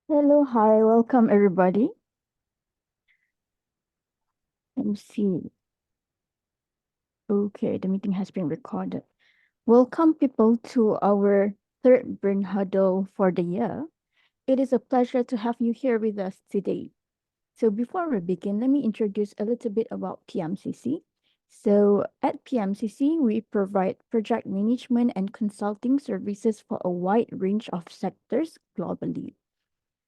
Hello, hi, welcome everybody. Let me see. Okay, the meeting has been recorded. Welcome people to our third Brain Huddle for the year. It is a pleasure to have you here with us today. So before we begin, let me introduce a little bit about PMCC. So at PMCC, we provide project management and consulting services for a wide range of sectors globally.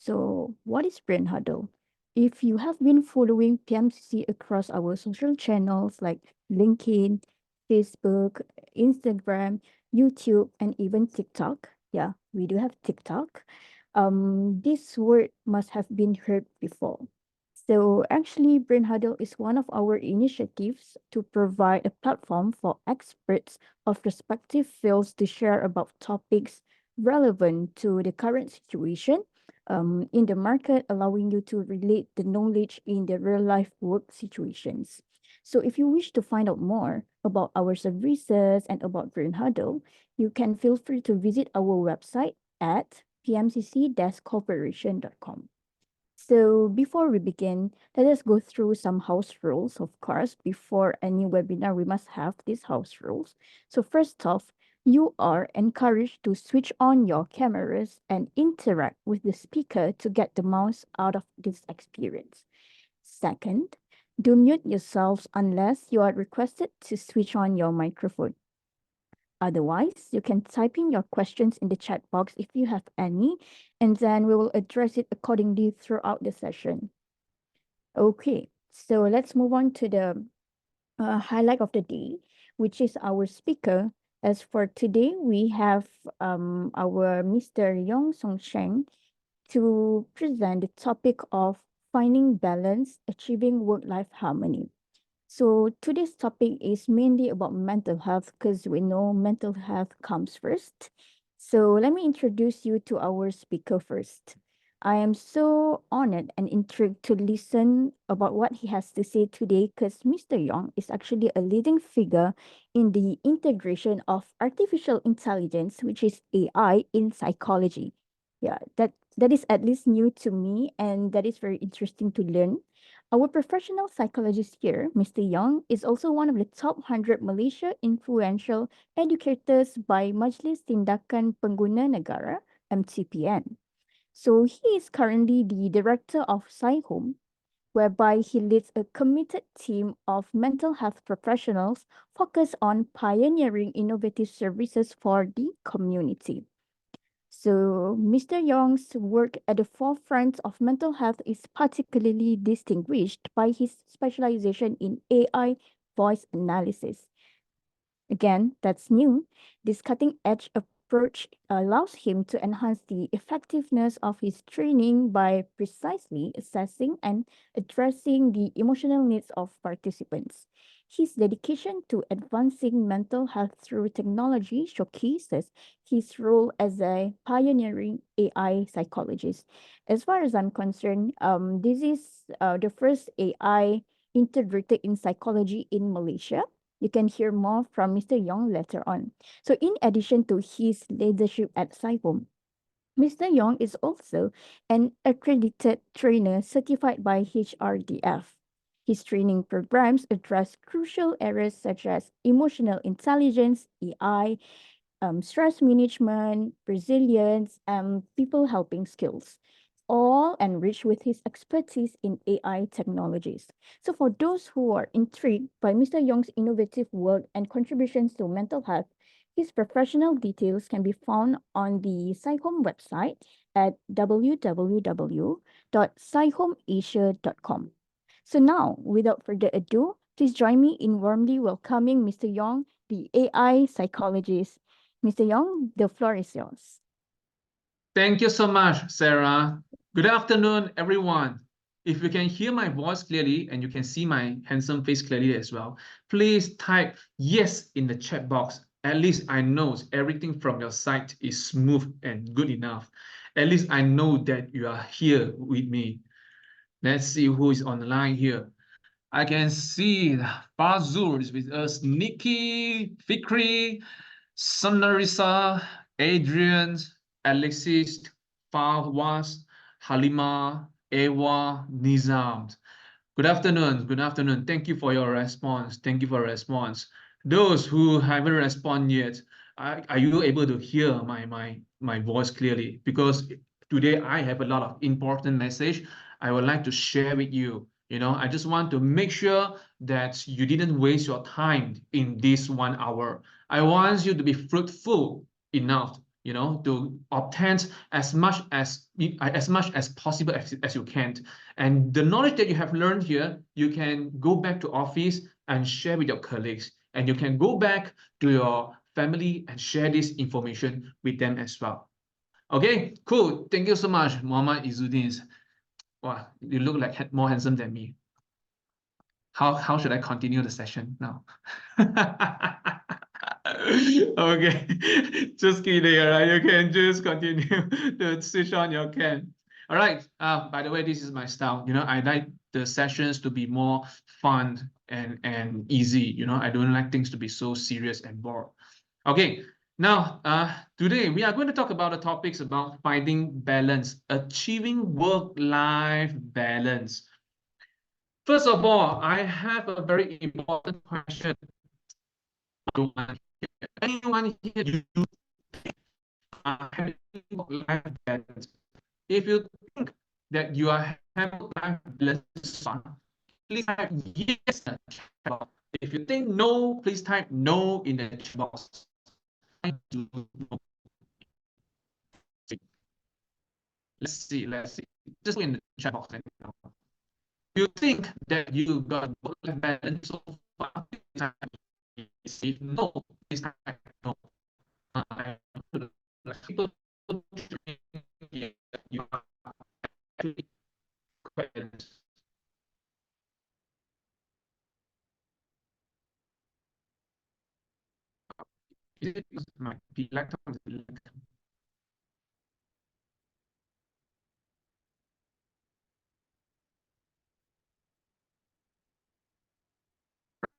So, what is BrainHuddle? If you have been following PMCC across our social channels like LinkedIn, Facebook, Instagram, YouTube, and even TikTok, yeah, we do have TikTok. This word must have been heard before. So actually, BrainHuddle is one of our initiatives to provide a platform for experts of respective fields to share about topics relevant to the current situation in the market, allowing you to relate the knowledge in the real life work situations. So if you wish to find out more about our services and about BrainHuddle, you can feel free to visit our website at pmcc-corporation.com. So before we begin, let us go through some house rules. Of course, before any webinar, we must have these house rules. So first off, you are encouraged to switch on your cameras and interact with the speaker to get the most out of this experience. Second, do mute yourselves unless you are requested to switch on your microphone. Otherwise, you can type in your questions in the chat box if you have any, and then we will address it accordingly throughout the session. Okay, so let's move on to the highlight of the day, which is our speaker. As for today, we have our Mr. Yong Song Sheng to present the topic of finding balance, achieving work-life harmony. So today's topic is mainly about mental health because we know mental health comes first. So let me introduce you to our speaker first. I am so honored and intrigued to listen about what he has to say today because Mr. Yong is actually a leading figure in the integration of artificial intelligence, which is AI in psychology. Yeah, that is at least new to me and that is very interesting to learn. Our professional psychologist here, Mr. Young, is also one of the top 100 Malaysia influential educators by Majlis Tindakan Pengguna Negara, MTPN. So he is currently the director of SciHome, whereby he leads a committed team of mental health professionals focused on pioneering innovative services for the community. So, Mr. Young's work at the forefront of mental health is particularly distinguished by his specialization in AI voice analysis. Again, that's new. This cutting edge approach allows him to enhance the effectiveness of his training by precisely assessing and addressing the emotional needs of participants. His dedication to advancing mental health through technology showcases his role as a pioneering AI psychologist. As far as I'm concerned, this is the first AI integrated in psychology in Malaysia. You can hear more from Mr. Yong later on. So in addition to his leadership at SciHome, Mr. Yong is also an accredited trainer certified by HRDF. His training programs address crucial areas such as emotional intelligence, EI, stress management, resilience, and people helping skills, all enriched with his expertise in AI technologies. So, for those who are intrigued by Mr. Young's innovative work and contributions to mental health, his professional details can be found on the SciHome website at www.scihomeasia.com. So now, without further ado, please join me in warmly welcoming Mr. Yong, the AI psychologist. Mr. Young, the floor is yours. Thank you so much, Sarah. Good afternoon, everyone. If you can hear my voice clearly and you can see my handsome face clearly as well, please type yes in the chat box. At least I know everything from your side is smooth and good enough. At least I know that you are here with me. Let's see who is on the line here. I can see Fazul is with us, Nikki, Fikri, Sonarisa, Adrian, Alexis, Fawaz, Halima, Ewa, Nizam. Good afternoon. Good afternoon. Thank you for your response. Thank you for your response. Those who haven't responded yet, are you able to hear my voice clearly? Because today I have a lot of important message I would like to share with you. I just want to make sure that you didn't waste your time in this 1 hour. I want you to be fruitful enough, to obtain as much as possible as you can. And the knowledge that you have learned here, you can go back to office and share with your colleagues. And you can go back to your family and share this information with them as well. Okay, cool. Thank you so much, Muhammad Izzuddin. Wow, you look like more handsome than me. How should I continue the session now? Okay, just kidding, all right? You can just continue to switch on your cam. All right. By the way, this is my style. I like the sessions to be more fun and easy. I don't like things to be so serious and bored. Okay. Now, today we are going to talk about the topics about finding balance, achieving work-life balance. First of all, I have a very important question. Anyone here you having work-life balance? If you think that you are having work-life balance, please type yes in the chat box. If you think no, please type no in the chat box. I do know. Let's see. Just go in the chat box and you think that you got work-life balance so far, please type yes. If no, please type no. People you are actually quite balanced. Is it might be lactose?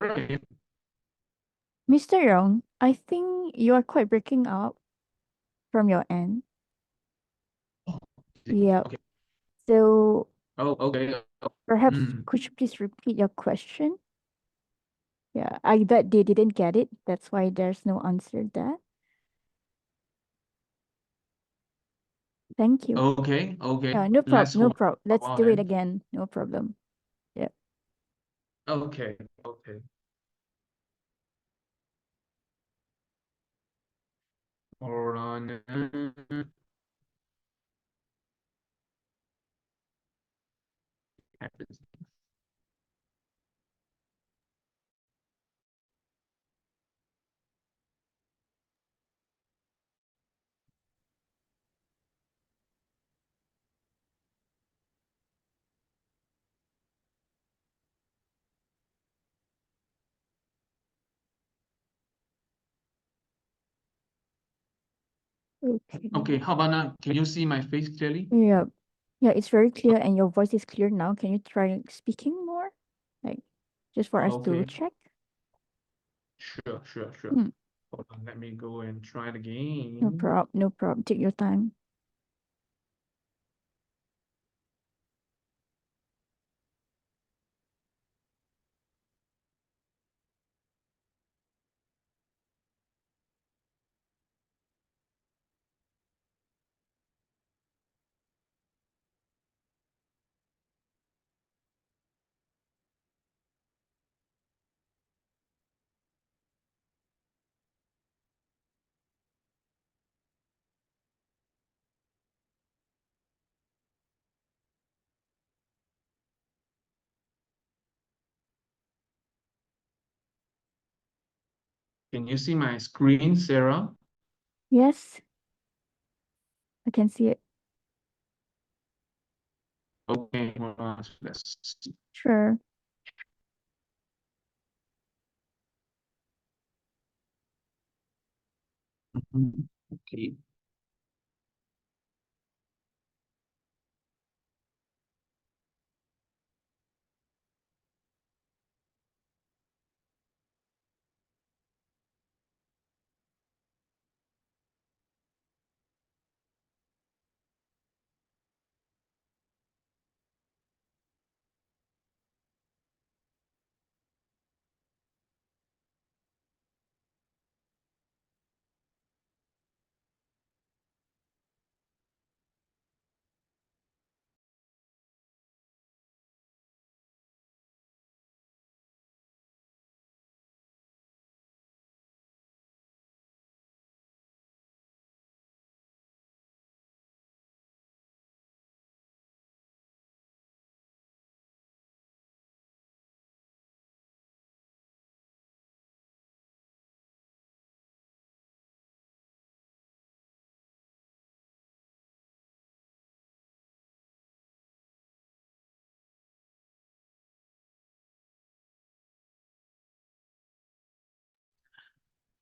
Okay. Mr. Yong, I think you are quite breaking up from your end. Oh, Yeah. okay. So Oh, okay. perhaps Mm. could you please repeat your question? Yeah, I bet they didn't get it. That's why there's no answer there. Thank you. Okay. Yeah, no Let's problem. No hold problem. for a Let's while do it then. again. No problem. Yeah. Okay. Okay. Hold on. Okay. Okay. How about now? Can you see my face clearly? Yeah. Yeah, it's very clear and your voice is clear now. Can you try speaking more? Like just for us to Okay. check? Sure. Hmm. Hold on. Let me go and try it No again. problem. No problem. Take your time. Can you see my screen, Sarah? Yes, I can see it. Okay. Hold on. Let's see. Sure. Okay.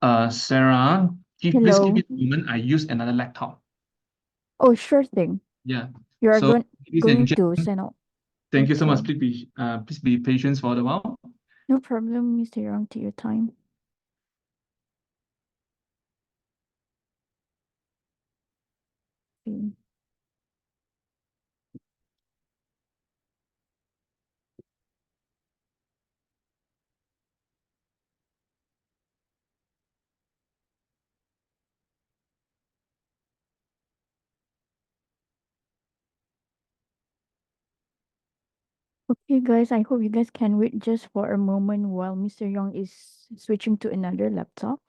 Sarah, please give Hello. me a moment. I use another laptop. Oh, sure thing. Yeah. You are So, ladies and going to gentlemen, send out. thank you so much. Okay. Please be patient for a while. No problem, Mr. Young. Take your time. Okay. Okay, guys, I hope you guys can wait just for a moment while Mr. Young is switching to another laptop.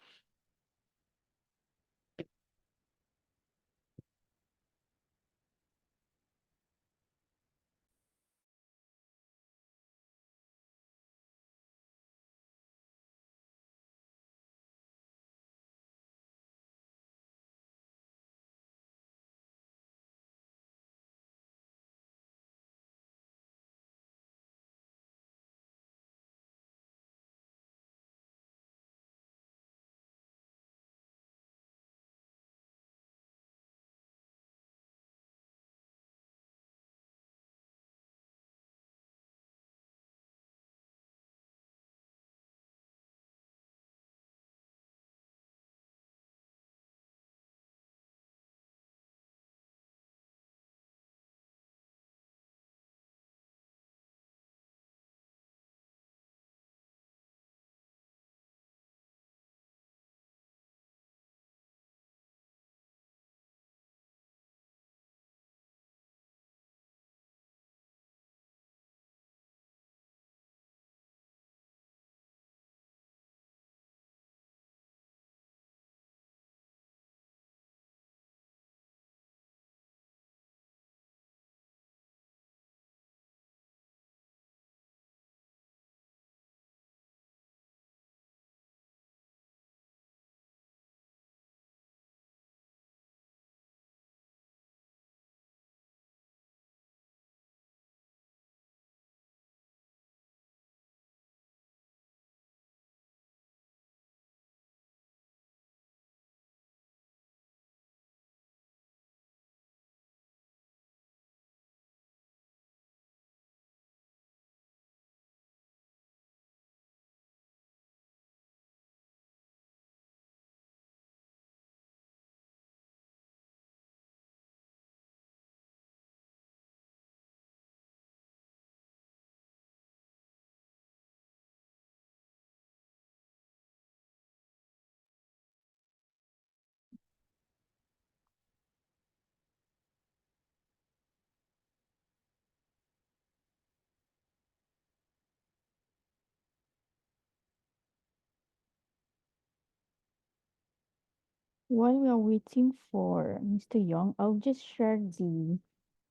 While we are waiting for Mr. Young, I'll just share the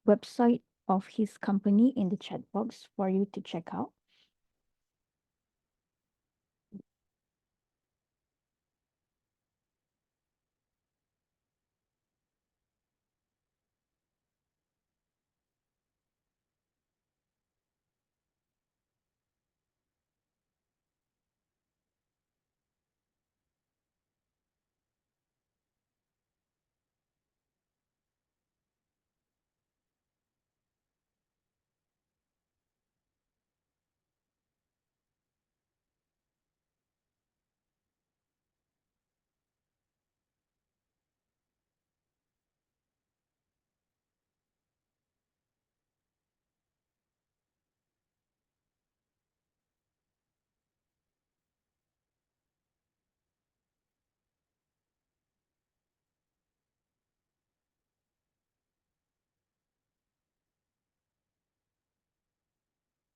website of his company in the chat box for you to check out.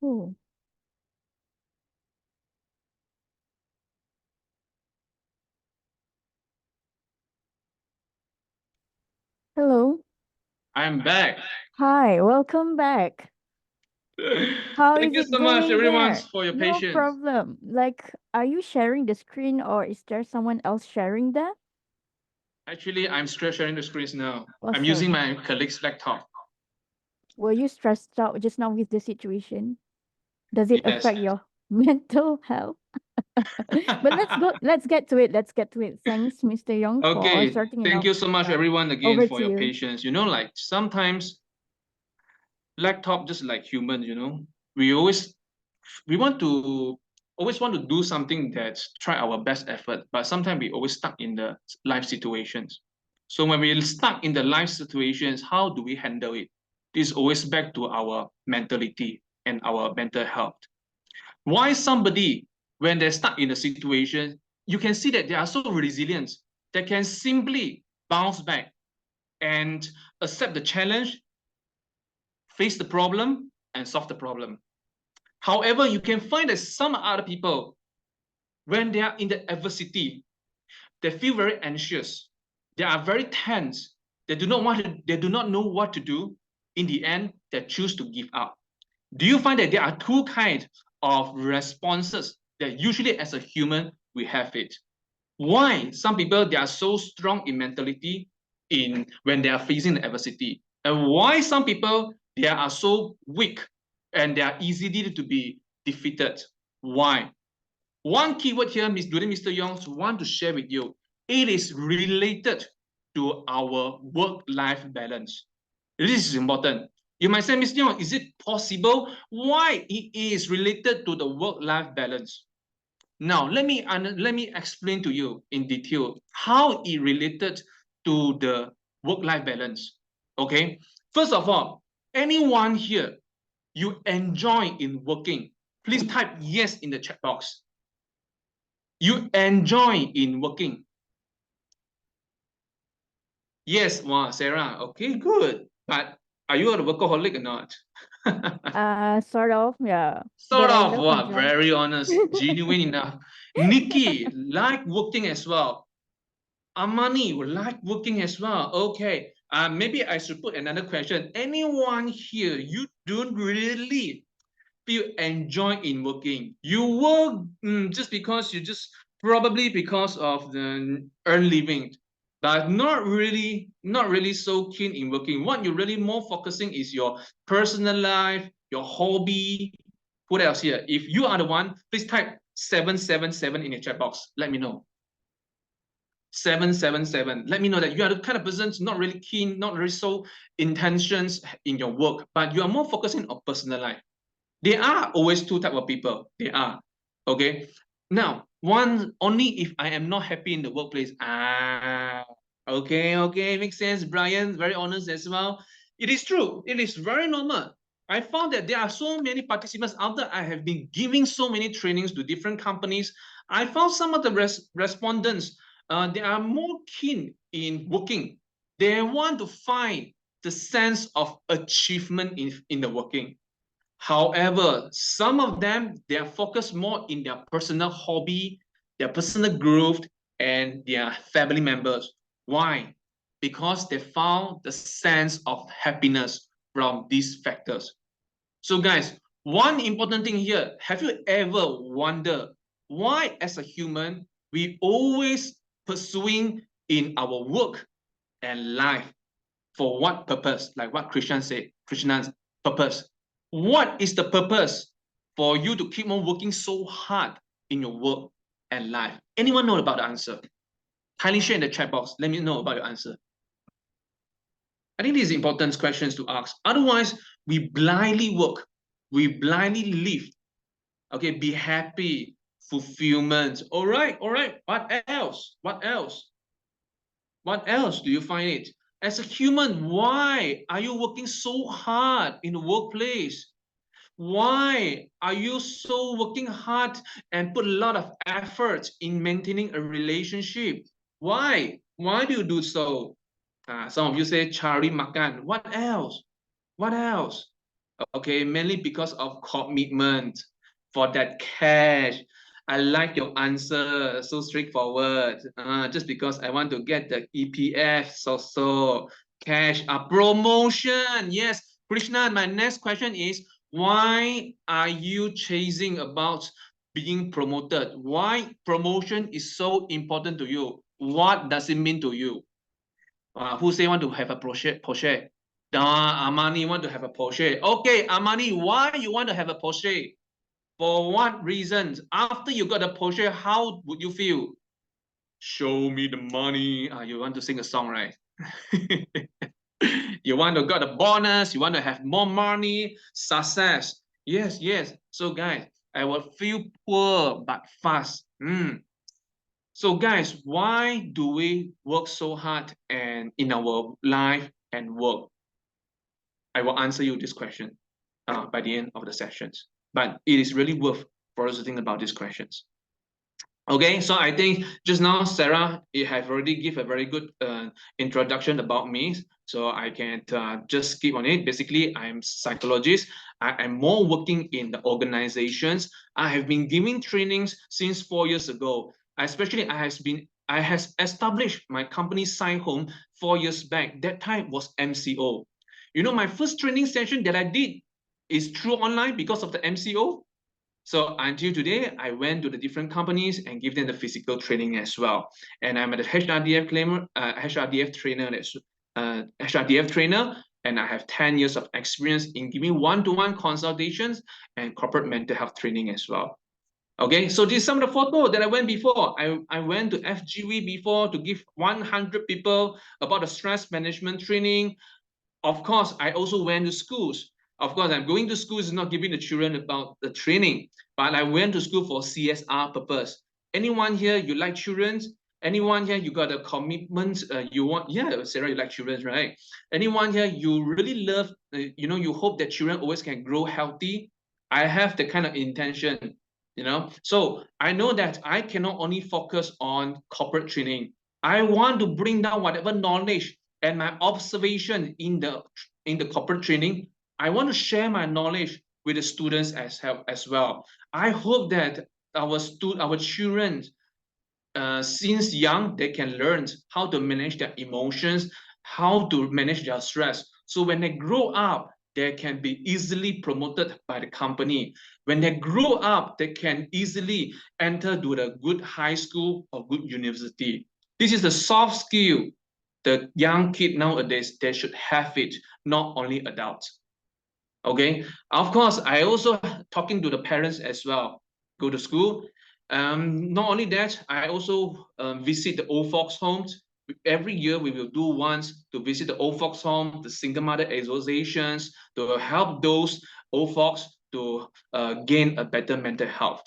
Oh, hello. I'm back. Hi, welcome back. How Thank is you it so much, going everyone, there? for your No patience. problem. Like, are you sharing the screen or is there someone else sharing that? Actually, I'm sharing the screens now. I'm using Awesome. my colleague's laptop. Were you stressed out just now with the situation? Does it Yes. affect your? mental health. But let's get to it. Let's get to it. Thanks, Mr. Young, for Okay, starting it thank off. you so much, everyone, again Over for to your you. patience. You know, like sometimes laptop just like humans, you know, we always we want to always want to do something that's try our best effort, but sometimes we always stuck in the life situations. So when we're stuck in the life situations, how do we handle it? This is always back to our mentality and our mental health. Why somebody, when they're stuck in a situation, you can see that they are so resilient, they can simply bounce back and accept the challenge, face the problem, and solve the problem. However, you can find that some other people, when they are in the adversity, they feel very anxious. They are very tense. They do not know what to do. In the end, they choose to give up. Do you find that there are two kinds of responses that usually as a human we have it? Why some people they are so strong in mentality in when they are facing the adversity, and why some people they are so weak and they are easily to be defeated? Why? One keyword here, during Mr. Young's want to share with you, it is related to our work-life balance. This is important. You might say, Mr. Young, is it possible? Why it is related to the work-life balance? Now, let me explain to you in detail how it related to the work-life balance. Okay, first of all, anyone here you enjoy in working, please type yes in the chat box. You enjoy in working. Yes, wow, Sarah. Okay, good. But are you a workaholic or not? Sort of, yeah. Sort But I of. love my Wow, job. very honest, genuine enough. Nikki, like working as well. Amani would like working as well. Okay. Maybe I should put another question. Anyone here, you don't really feel enjoy in working? You work just because you just probably because of the earn living, but not really so keen in working. What you're really more focusing is your personal life, your hobby. What else here? If you are the one, please type 777 in the chat box. Let me know. 777. Let me know that you are the kind of person not really keen, not really so intentions in your work, but you are more focusing on personal life. There are always two type of people. There are. Okay. Now, one only if I am not happy in the workplace. Okay, makes sense. Brian, very honest as well. It is true. It is very normal. I found that there are so many participants after I have been giving so many trainings to different companies. I found some of the respondents, they are more keen in working. They want to find the sense of achievement in the working. However, some of them, they are focused more in their personal hobby, their personal growth, and their family members. Why? Because they found the sense of happiness from these factors. So guys, one important thing here, have you ever wondered why as a human, we always pursuing in our work and life? For what purpose? Like what Christian said, Krishna's purpose. What is the purpose for you to keep on working so hard in your work and life? Anyone know about the answer? Kindly share in the chat box. Let me know about your answer. I think these are important questions to ask. Otherwise, we blindly work. We blindly live. Okay, be happy, fulfillment. All right, all right. What else? What else? What else do you find it? As a human, why are you working so hard in the workplace? Why are you so working hard and put a lot of effort in maintaining a relationship? Why? Why do you do so? Some of you say cari makan. What else? What else? Okay, mainly because of commitment for that cash. I like your answer, so straightforward. Just because I want to get the EPF, so cash, promotion. Yes, Krishna. My next question is, why are you chasing about being promoted? Why promotion is so important to you? What does it mean to you? Who say want to have a Porsche? Porsche. Armani want to have a Porsche. Okay, Armani, why you want to have a Porsche? For what reasons? After you got a position, how would you feel? Show me the money. You want to sing a song, right? You want to get a bonus, you want to have more money, success. Yes, yes. So guys, I will feel poor but fast. So guys, why do we work so hard and in our life and work? I will answer you this question by the end of the sessions. But it is really worth for us to think about these questions. Okay, so I think just now Sarah, you have already give a very good introduction about me, so I can just skip on it. Basically, I'm psychologist. I am more working in the organizations. I have been giving trainings since 4 years ago. Especially, I has established my company Sign Home 4 years back. That time was MCO. You know, my first training session that I did is through online because of the MCO. So until today, I went to the different companies and give them the physical training as well. And I'm a HRDF trainer, HRDF trainer, and I have 10 years of experience in giving one-to-one consultations and corporate mental health training as well. Okay, so this is some of the photo that I went before. I went to FGV before to give 100 people about the stress management training. Of course, I also went to schools. Of course, I'm going to schools is not giving the children about the training, but I went to school for CSR purpose. Anyone here, you like children? Anyone here, you got a commitment, you want, yeah, Sarah, you like children, right? Anyone here, you really love, you hope that children always can grow healthy? I have the kind of intention, So I know that I cannot only focus on corporate training. I want to bring down whatever knowledge and my observation in the corporate training. I want to share my knowledge with the students as well. I hope that our children, since young, they can learn how to manage their emotions, how to manage their stress. So when they grow up, they can be easily promoted by the company. When they grow up, they can easily enter to the good high school or good university. This is the soft skill the young kid nowadays, they should have it, not only adults. Okay, of course, I also talking to the parents as well. Go to school. Not only that, I also visit the old folks' homes. Every year, we will do once to visit the old folks' home, the single mother associations, to help those old folks to gain a better mental health.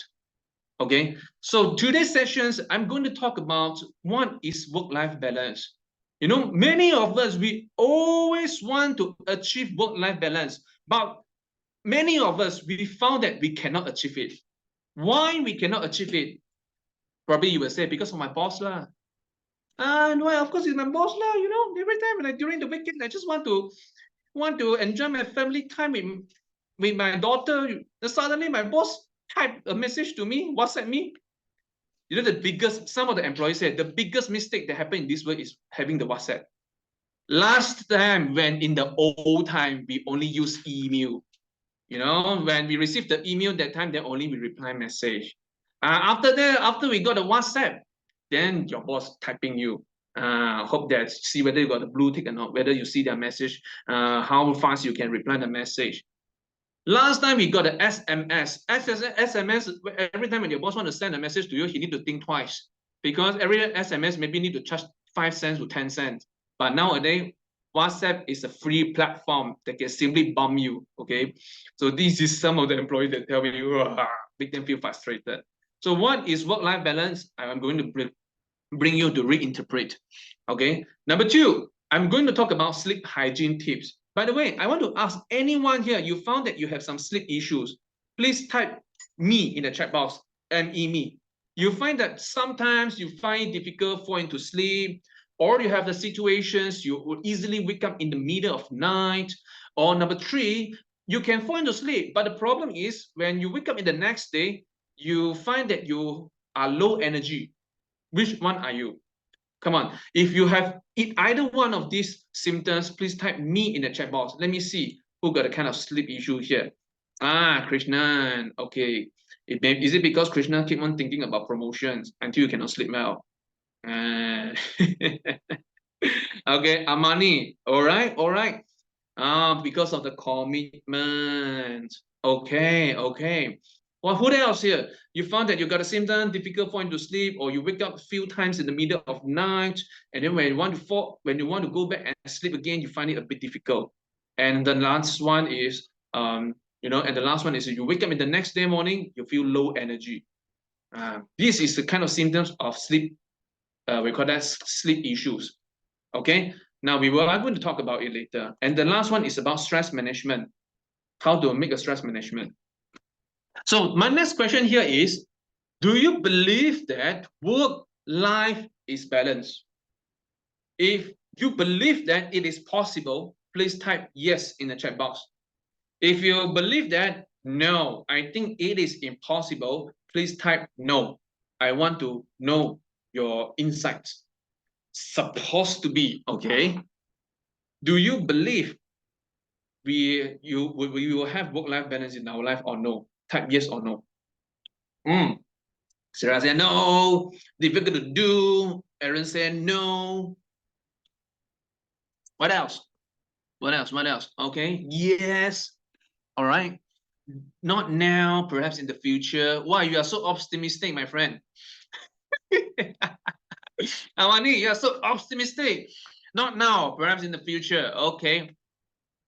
Okay, so today's sessions, I'm going to talk about what is work-life balance. Many of us, we always want to achieve work-life balance, but many of us, we found that we cannot achieve it. Why we cannot achieve it? Probably you will say, because of my boss lah. No, of course it's my boss lah. Every time when during the weekend, I just want to enjoy my family time with my daughter. Suddenly my boss type a message to me, WhatsApp me. Some of the employees said the biggest mistake that happened in this world is having the WhatsApp. Last time, when in the old time, we only use email. When we received the email that time, then only we reply message. After that, after we got the WhatsApp, then your boss typing you. Hope that see whether you got the blue tick or not, whether you see their message, how fast you can reply the message. Last time we got the SMS. SMS, every time when your boss want to send a message to you, he need to think twice. Because every SMS maybe need to charge 5 cents to 10 cents. But nowadays, WhatsApp is a free platform that can simply bomb you, okay? So this is some of the employees that tell me, make them feel frustrated. So what is work-life balance? I'm going to bring you to reinterpret, okay? Number two, I'm going to talk about sleep hygiene tips. By the way, I want to ask anyone here, you found that you have some sleep issues, please type me in the chat box, me. You find that sometimes you find it difficult fall into sleep, or you have the situations you would easily wake up in the middle of night, or number three, you can fall into sleep, but the problem is when you wake up in the next day, you find that you are low energy. Which one are you? Come on. If you have either one of these symptoms, please type me in the chat box. Let me see who got a kind of sleep issue here. Krishnan. Okay. Is it because Krishna keep on thinking about promotions until you cannot sleep well? Okay, Amani. All right, all right. Because of the commitment. Okay, okay. Well, who else here? You found that you got a symptom, difficult falling to sleep, or you wake up a few times in the middle of night, and then when you want to fall, when you want to go back and sleep again, you find it a bit difficult. And the last one is, and the last one is you wake up in the next day morning, you feel low energy. This is the kind of symptoms of sleep. We call that sleep issues. Okay. Now I'm going to talk about it later. And the last one is about stress management. How to make a stress management. So my next question here is, do you believe that work-life is balanced? If you believe that it is possible, please type yes in the chat box. If you believe that, no, I think it is impossible, please type no. I want to know your insights. Supposed to be, okay? Do you believe we will have work-life balance in our life or no? Type yes or no. Sarah said no. Difficult to do. Aaron said no. What else? What else? What else? Okay. Yes. All right. Not now, perhaps in the future. Why? You are so optimistic, my friend. Amani, you are so optimistic. Not now, perhaps in the future. Okay.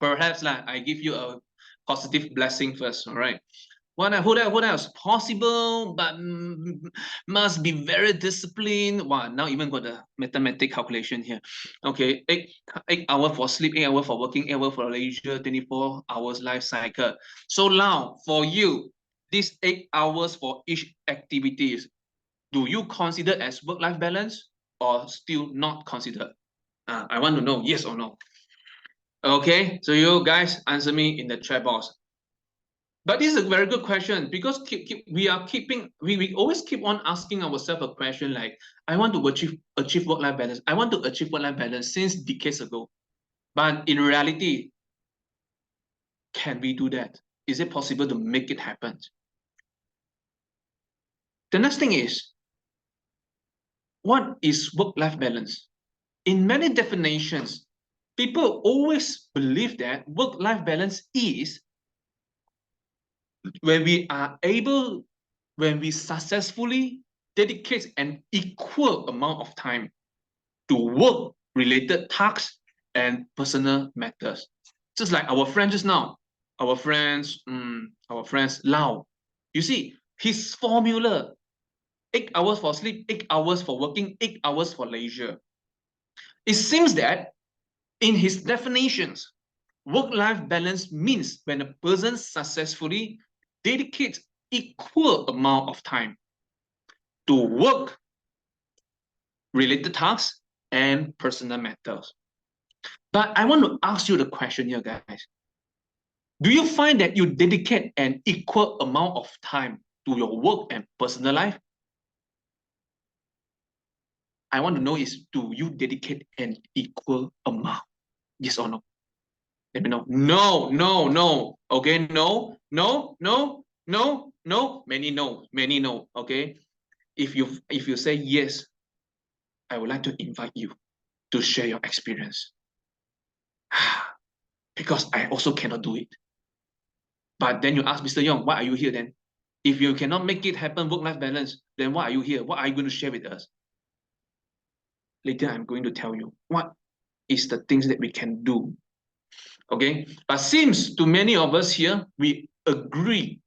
Perhaps I give you a positive blessing first. All right. What else? Possible, but must be very disciplined. Wow, now even got the mathematic calculation here. Okay, 8 hours for sleep, 8 hours for working, 8 hours for leisure, 24 hours life cycle. So now for you, these 8 hours for each activities, do you consider as work-life balance or still not considered? I want to know yes or no. Okay, so you guys answer me in the chat box. But this is a very good question because we always keep on asking ourselves a question like, I want to achieve work-life balance. I want to achieve work-life balance since decades ago. But in reality, can we do that? Is it possible to make it happen? The next thing is, what is work-life balance? In many definitions, people always believe that work-life balance is when we successfully dedicate an equal amount of time to work-related tasks and personal matters. Just like our friend just now, our friends Lau. You see, his formula, 8 hours for sleep, 8 hours for working, 8 hours for leisure. It seems that in his definitions, work-life balance means when a person successfully dedicates equal amount of time to work-related tasks and personal matters. But I want to ask you the question here, guys. Do you find that you dedicate an equal amount of time to your work and personal life? I want to know is, do you dedicate an equal amount? Yes or no? Let me know. No, no, no. Okay, no, no, no, no, no. Many no, many no. Okay. If you say yes, I would like to invite you to share your experience. Because I also cannot do it. But then you ask Mr. Yong, why are you here then? If you cannot make it happen, work-life balance, then why are you here? What are you going to share with us? Later, I'm going to tell you what is the things that we can do. Okay, but seems to many of us here, we agree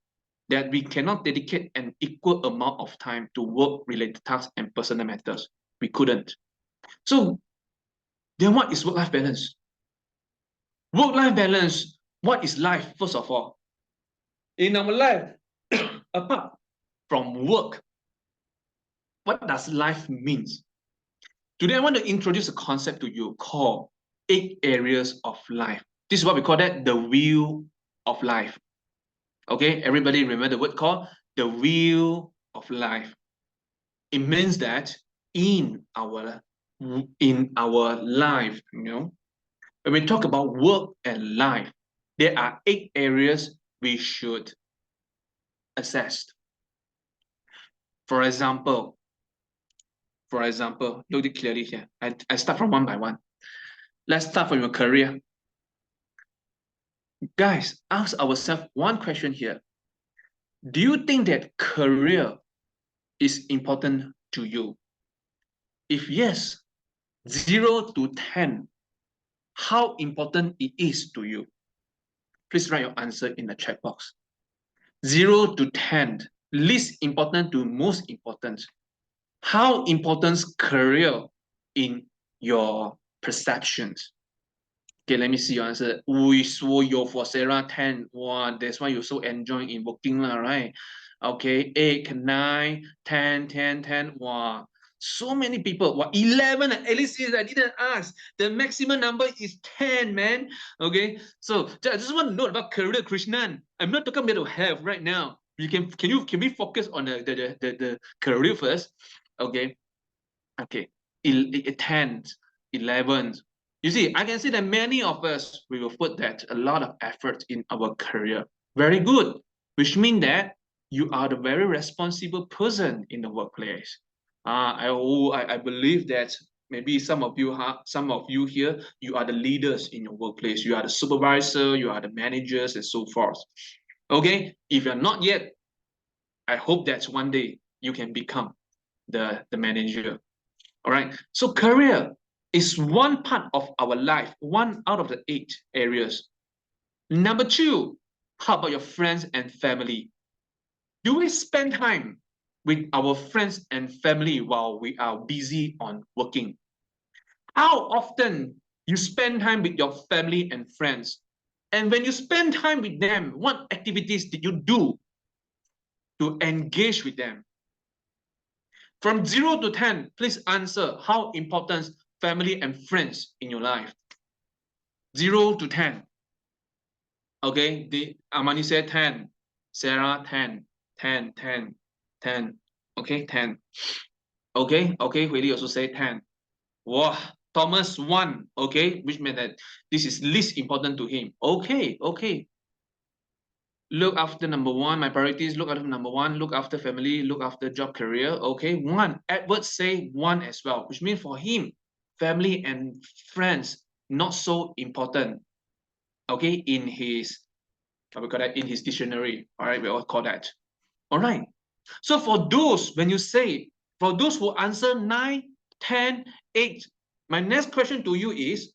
that we cannot dedicate an equal amount of time to work-related tasks and personal matters. We couldn't. So then what is work-life balance? Work-life balance, what is life, first of all? In our life, apart from work, what does life mean? Today, I want to introduce a concept to you called 8 areas of life. This is what we call that the wheel of life. Okay, everybody remember the word called the wheel of life. It means that in our life, when we talk about work and life, there are 8 areas we should assess. For example, look it clearly here. I start from one by one. Let's start from your career. Guys, ask ourselves one question here. Do you think that career is important to you? If yes, 0 to 10, how important it is to you? Please write your answer in the chat box. 0 to 10, least important to most important. How important career in your perceptions? Okay, let me see your answer. So you for Sarah 10. Wow, that's why you're so enjoying in working, right? Okay, 8, 9, 10, 10, 10. Wow. So many people. Wow, 11. At least I didn't ask. The maximum number is 10, man. Okay. So I just want to know about career, Krishnan. I'm not talking about health right now. Can we focus on the career first? Okay. Okay. 10, 11. You see, I can see that many of us, we will put that a lot of effort in our career. Very good, which means that you are the very responsible person in the workplace. I believe that maybe some of you here, you are the leaders in your workplace. You are the supervisor, you are the managers, and so forth. Okay, if you're not yet, I hope that one day you can become the manager. All right. So career is one part of our life, one out of the 8 areas. Number 2, how about your friends and family? Do we spend time with our friends and family while we are busy on working? How often you spend time with your family and friends? And when you spend time with them, what activities did you do to engage with them? From 0 to 10, please answer how important family and friends in your life. 0 to 10. Okay, the Amani said 10. Sarah 10. 10, 10, 10. Okay, 10. Okay, okay, Huili also say 10. Wow, Thomas 1. Okay, which meant that this is least important to him. Okay, okay. Look after number 1. My priorities, look after number 1, look after family, look after job career. Okay, 1. Edward say 1 as well, which means for him, family and friends not so important. Okay, in his we call that in his dictionary. All right, we all call that. All right. So for those, when you say, for those who answer 9, 10, 8, my next question to you is,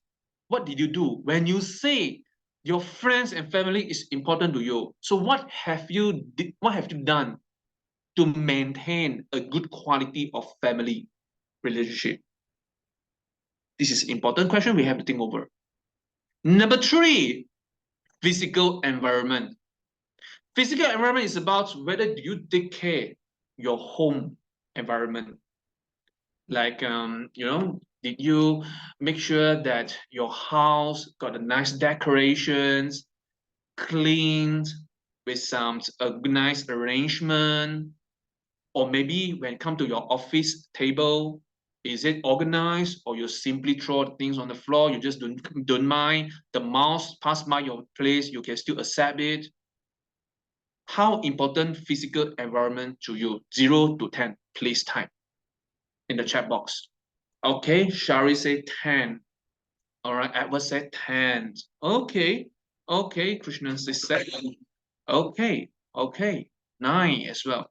what did you do when you say your friends and family is important to you? So what have you done to maintain a good quality of family relationship? This is an important question we have to think over. Number 3, physical environment. Physical environment is about whether you take care your home environment. Like, did you make sure that your house got a nice decorations, cleaned with some nice arrangement? Or maybe when it comes to your office table, is it organized, or you simply throw things on the floor? You just don't mind the mouse pass by your place, you can still accept it. How important physical environment to you? 0 to 10. Please type in the chat box. Okay, Shari said 10. All right, Edward said 10. Okay, okay, Krishna said 7. Okay, okay, 9 as well.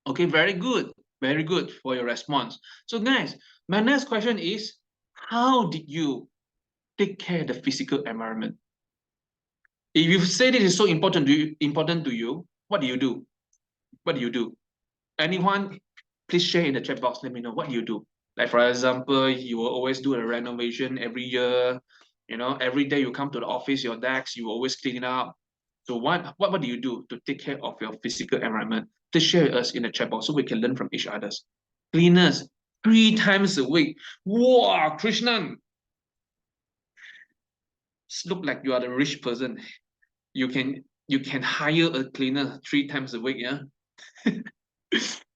Okay, very good for your response. So guys, my next question is, how did you take care of the physical environment? If you say this is so important to you, what do you do? What do you do? Anyone, please share in the chat box. Let me know what you do. Like for example, you will always do a renovation every year. Every day you come to the office, your desk, you always clean it up. So what do you do to take care of your physical environment? Please share with us in the chat box so we can learn from each other. Cleaners 3 times a week. Wow, Krishnan, look like you are the rich person. You can hire a cleaner 3 times a week, yeah.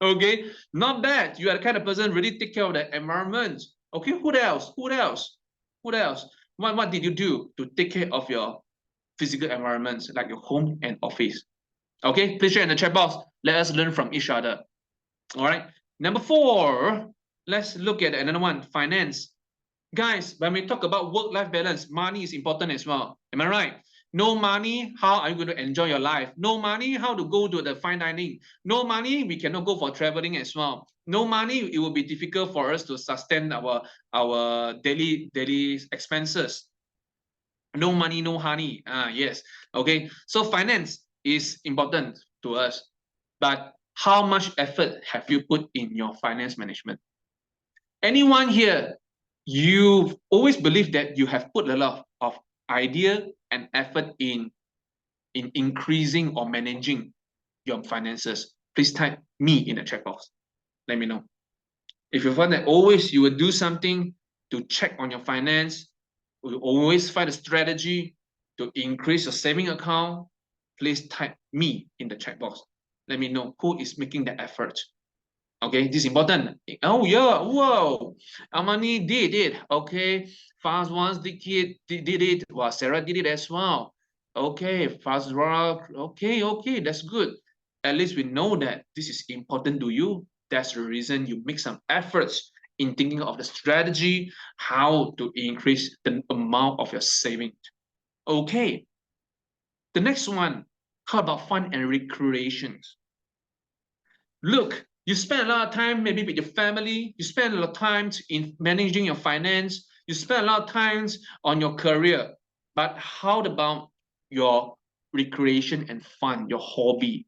Okay, not bad. You are the kind of person really take care of the environment. Okay, who else? What did you do to take care of your physical environments, like your home and office? Okay, please share in the chat box. Let us learn from each other. All right. Number 4, let's look at another one, finance. Guys, when we talk about work-life balance, money is important as well. Am I right? No money, how are you going to enjoy your life? No money, how to go to the fine dining? No money, we cannot go for traveling as well. No money, it will be difficult for us to sustain our daily expenses. No money, no honey. Yes. Okay. So finance is important to us, but how much effort have you put in your finance management? Anyone here, you've always believed that you have put a lot of idea and effort in increasing or managing your finances. Please type me in the chat box. Let me know. If you find that always you will do something to check on your finance, you always find a strategy to increase your saving account, please type me in the chat box. Let me know who is making the effort. Okay, this is important. Oh yeah, whoa, Amani did it. Okay, fast ones did it. Well, Sarah did it as well. Okay, fast rock. Okay, that's good. At least we know that this is important to you. That's the reason you make some efforts in thinking of the strategy, how to increase the amount of your saving. Okay, the next one, how about fun and recreations? Look, you spend a lot of time maybe with your family, you spend a lot of time in managing your finance, you spend a lot of time on your career, but how about your recreation and fun, your hobby?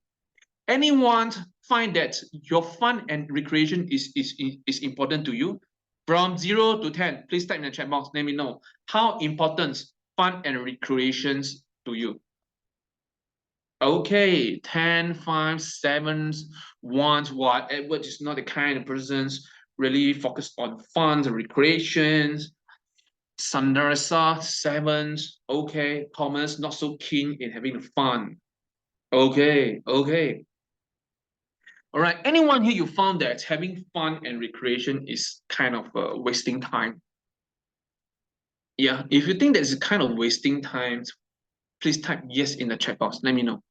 Anyone find that your fun and recreation is important to you? From 0 to 10, please type in the chat box, let me know how important fun and recreations to you. Okay, 10, 5, 7, 1. What? Edward is not the kind of persons really focused on fun and recreations. Sandersa, 7. Okay, Thomas, not so keen in having fun. Okay. All right, anyone here you found that having fun and recreation is kind of wasting time? Yeah, if you think that's kind of wasting time, please type yes in the chat box. Let me know.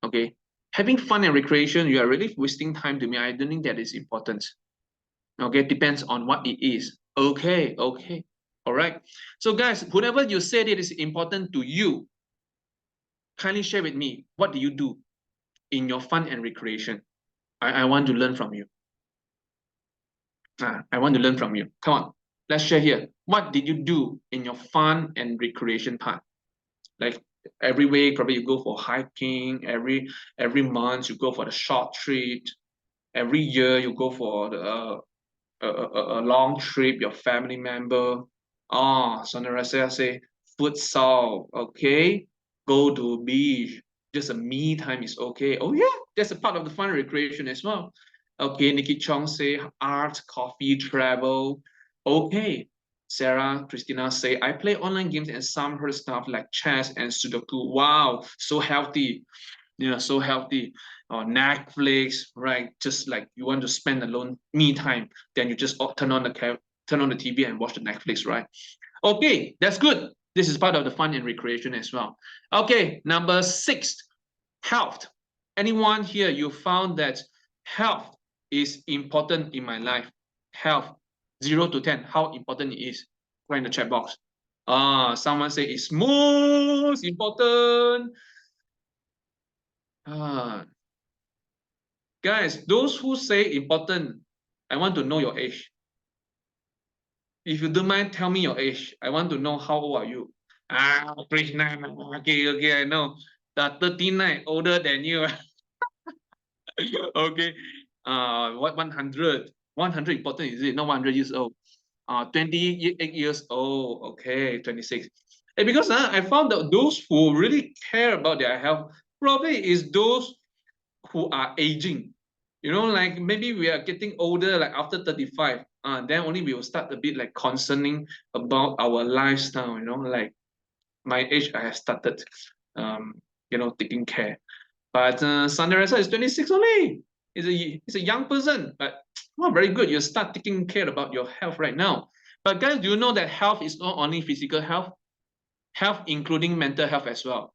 Okay, having fun and recreation, you are really wasting time to me. I don't think that is important. Okay, depends on what it is. Okay. All right. So guys, whatever you said it is important to you, kindly share with me. What do you do in your fun and recreation? I want to learn from you. I want to learn from you. Come on, let's share here. What did you do in your fun and recreation part? Like every week, probably you go for hiking. Every month you go for the short trip. Every year you go for a long trip, your family member. Sonarasa say futsal, okay? Go to beach. Just a me time is okay. Oh yeah, that's a part of the fun recreation as well. Okay, Nikki Chong say art, coffee, travel. Okay. Sarah, Christina say, I play online games and some her stuff like chess and Sudoku. Wow, so healthy. Yeah, so healthy. Netflix, right? Just like you want to spend alone me time, then you just turn on the TV and watch the Netflix, right? Okay, that's good. This is part of the fun and recreation as well. Okay, number 6, health. Anyone here you found that health is important in my life? Health, 0 to 10, how important it is? Write in the chat box. Someone say it's most important. Ah, guys, those who say important, I want to know your age. If you don't mind, tell me your age. I want to know how old are you. Krishna. Okay, I know. The 39, older than you. Okay. What 100? 100 important, is it? Not 100 years old. 28 years old. Okay, 26. And because I found that those who really care about their health probably is those who are aging. You know, like maybe we are getting older, like after 35, then only we will start a bit like concerning about our lifestyle, you know, like my age, I have started, um, taking care. But Sanderesa is 26 only. He's a young person, but well, very good. You start taking care about your health right now. But guys, do you know that health is not only physical health? Health including mental health as well.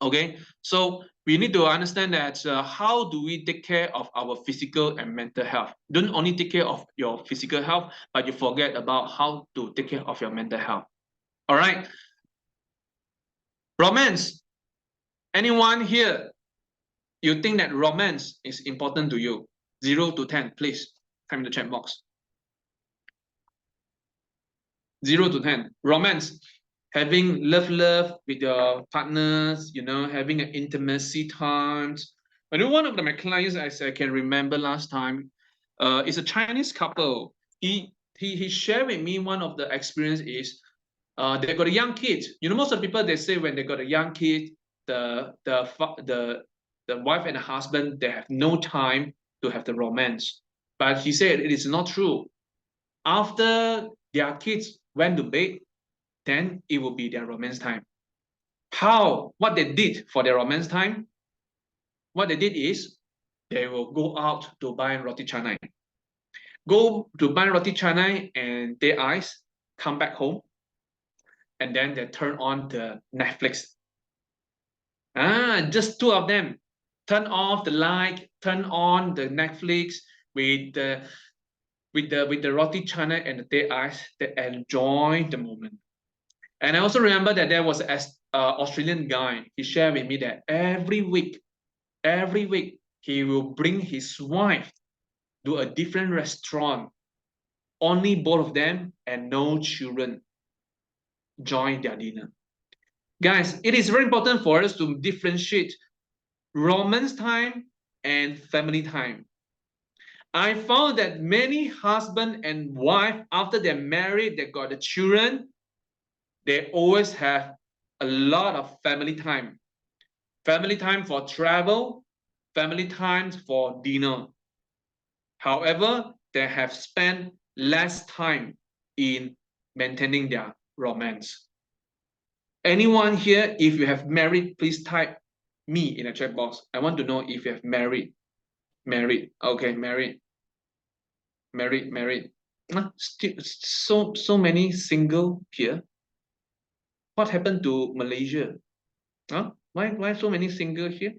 Okay, so we need to understand that how do we take care of our physical and mental health? Don't only take care of your physical health, but you forget about how to take care of your mental health. All right. Romance. Anyone here, you think that romance is important to you? 0 to 10, please. Type in the chat box. 0 to 10. Romance. Having love with your partners, having an intimacy times. I know one of my clients, as I can remember last time, is a Chinese couple. He shared with me one of the experience is they got a young kid. Most of the people, they say when they got a young kid, the wife and the husband, they have no time to have the romance. But he said it is not true. After their kids went to bed, then it will be their romance time. What they did for their romance time? What they did is they will go out to buy roti canai. Go to buy roti canai and their eyes, come back home, and then they turn on the Netflix. Just two of them. Turn off the light, turn on the Netflix with the roti canai and the day ice. They enjoy the moment. And I also remember that there was an Australian guy. He shared with me that every week, he will bring his wife to a different restaurant. Only both of them and no children join their dinner. Guys, it is very important for us to differentiate romance time and family time. I found that many husband and wife, after they're married, they got the children, they always have a lot of family time. Family time for travel, family time for dinner. However, they have spent less time in maintaining their romance. Anyone here, if you have married, please type me in the chat box. I want to know if you have married. Married. Okay, married. Married. Still so many single here. What happened to Malaysia? Why so many single here?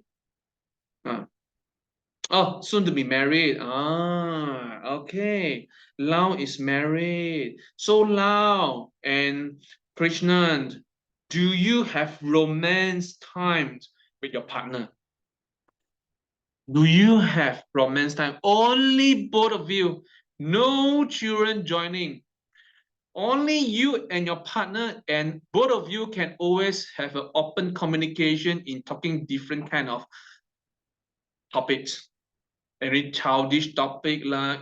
Oh, soon to be married. Okay. Lau is married. So Lau and Krishnan, do you have romance times with your partner? Do you have romance time? Only both of you. No children joining. Only you and your partner, and both of you can always have an open communication in talking different kind of topics. Any childish topic like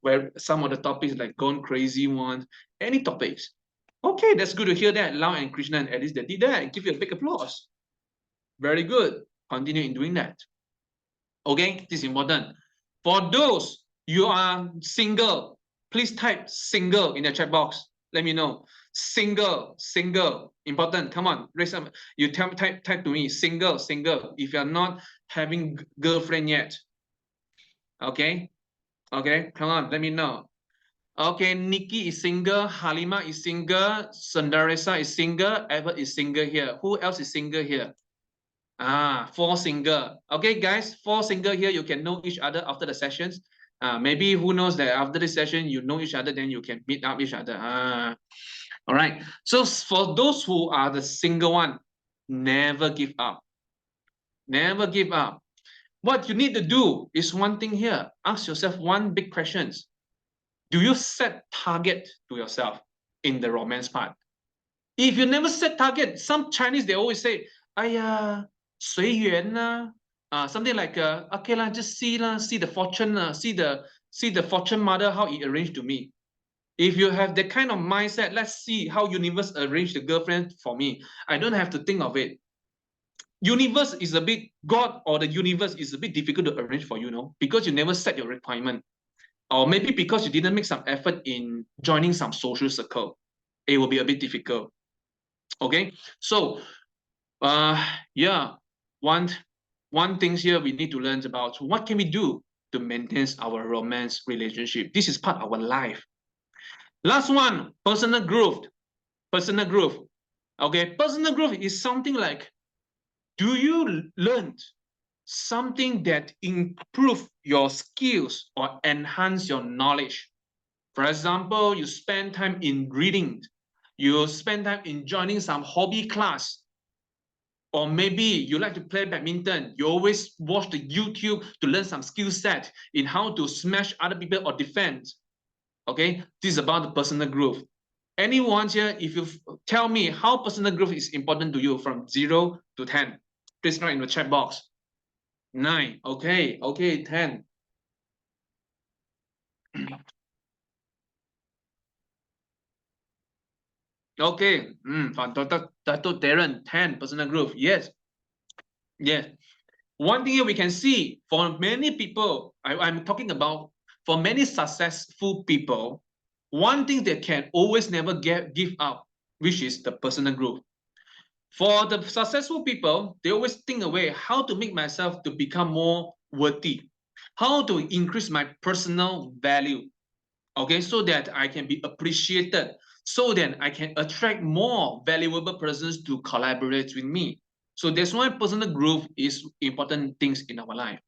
where some of the topics like gone crazy ones, any topics. Okay, that's good to hear that. Lau and Krishnan, at least they did that. Give you a big applause. Very good. Continue in doing that. Okay, this is important. For those you are single, please type single in the chat box. Let me know. Single. Important. Come on, raise up. You type to me. Single. If you're not having girlfriend yet. Okay, come on, let me know. Okay, Nikki is single, Halima is single, Sundaresa is single, Everett is single here. Who else is single here? 4 single. Okay, guys, 4 single here. You can know each other after the sessions. Maybe who knows that after this session, you know each other, then you can meet up each other. All right. So for those who are the single one, never give up. Never give up. What you need to do is one thing here. Ask yourself one big question. Do you set target to yourself in the romance part? If you never set target, some Chinese, they always say, 哎呀,随缘啦, something like, okay lah, just see lah, see the fortune lah, see the fortune mother, how it arranged to me. If you have that kind of mindset, let's see how universe arranged the girlfriend for me. I don't have to think of it. Universe is a bit, God or the universe is a bit difficult to arrange for you, no? Because you never set your requirement. Or maybe because you didn't make some effort in joining some social circle. It will be a bit difficult. Okay, so yeah, one thing here we need to learn about what can we do to maintain our romance relationship. This is part of our life. Last one, personal growth. Okay, personal growth is something like, do you learn something that improve your skills or enhance your knowledge? For example, you spend time in reading, you spend time in joining some hobby class, Or maybe you like to play badminton. You always watch the YouTube to learn some skill set in how to smash other people or defend. Okay, this is about the personal growth. Anyone here, if you tell me how personal growth is important to you from 0 to 10, please write in the chat box. 9. Okay, 10. Okay, for Dr. Darren, 10 personal growth. Yes, yes. One thing here we can see for many people, I'm talking about for many successful people, one thing they can always never give up, which is the personal growth. For the successful people, they always think away how to make myself to become more worthy, how to increase my personal value, okay, so that I can be appreciated, so that I can attract more valuable persons to collaborate with me. So that's why personal growth is important things in our life.